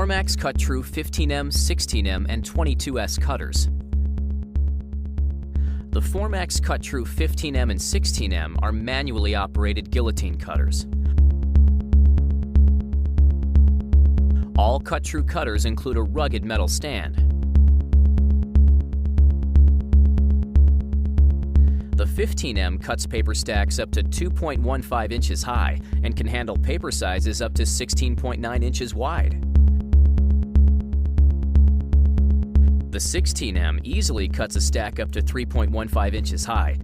Formax Cut-True 15M, 16M, and 22S cutters. The Formax Cut-True 15M and 16M are manually operated guillotine cutters. All Cut-True cutters include a rugged metal stand. The 15M cuts paper stacks up to 2.15 inches high and can handle paper sizes up to 16.9 inches wide. The 16M easily cuts a stack up to 3.15 inches high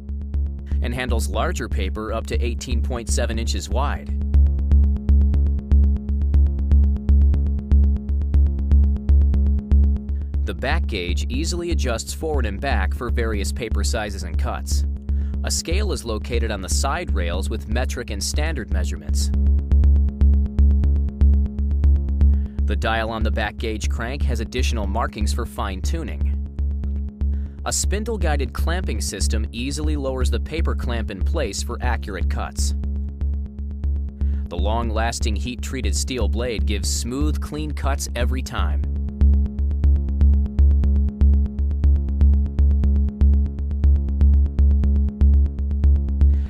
and handles larger paper up to 18.7 inches wide. The back gauge easily adjusts forward and back for various paper sizes and cuts. A scale is located on the side rails with metric and standard measurements. The dial on the back gauge crank has additional markings for fine-tuning. A spindle-guided clamping system easily lowers the paper clamp in place for accurate cuts. The long-lasting heat-treated steel blade gives smooth, clean cuts every time.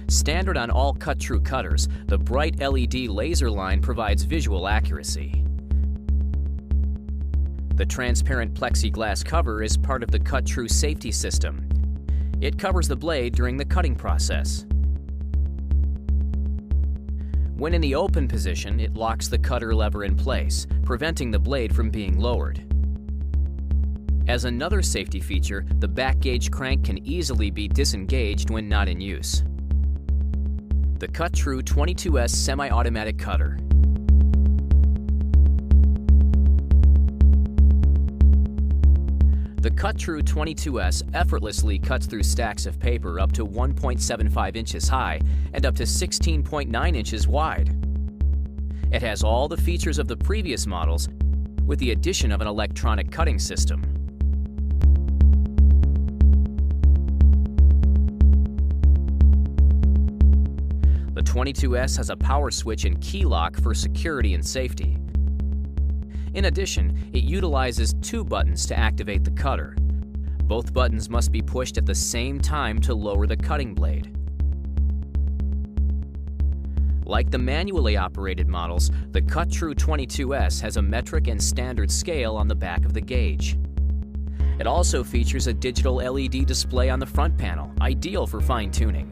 Standard on all Cut-True cutters, the bright LED laser line provides visual accuracy. The transparent plexiglass cover is part of the Cut-True safety system. It covers the blade during the cutting process. When in the open position, it locks the cutter lever in place, preventing the blade from being lowered. As another safety feature, the back gauge crank can easily be disengaged when not in use. The Cut-True 22S semi-automatic cutter. The Cut-True 22S effortlessly cuts through stacks of paper up to 1.75 inches high and up to 16.9 inches wide. It has all the features of the previous models with the addition of an electronic cutting system. The 22S has a power switch and key lock for security and safety. In addition, it utilizes two buttons to activate the cutter. Both buttons must be pushed at the same time to lower the cutting blade. Like the manually operated models, the Cut-True 22S has a metric and standard scale on the back of the gauge. It also features a digital LED display on the front panel, ideal for fine-tuning.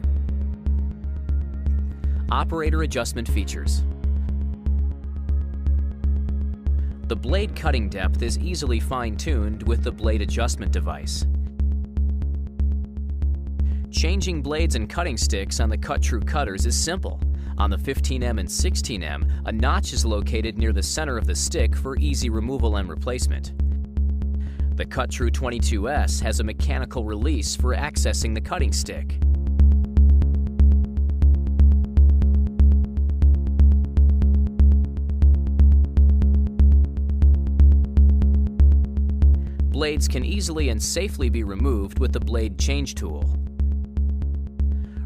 Operator adjustment features. The blade cutting depth is easily fine-tuned with the blade adjustment device. Changing blades and cutting sticks on the Cut-True cutters is simple. On the 15M and 16M, a notch is located near the center of the stick for easy removal and replacement. The Cut-True 22S has a mechanical release for accessing the cutting stick. Blades can easily and safely be removed with the blade change tool.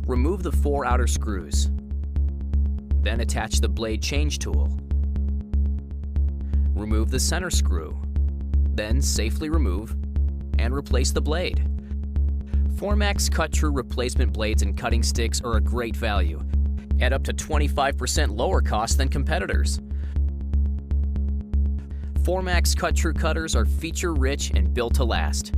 Remove the 4 outer screws. Then attach the blade change tool. Remove the center screw. Then safely remove and replace the blade. Formax Cut-True replacement blades and cutting sticks are a great value, at up to 25% lower cost than competitors. Formax Cut-True cutters are feature-rich and built to last.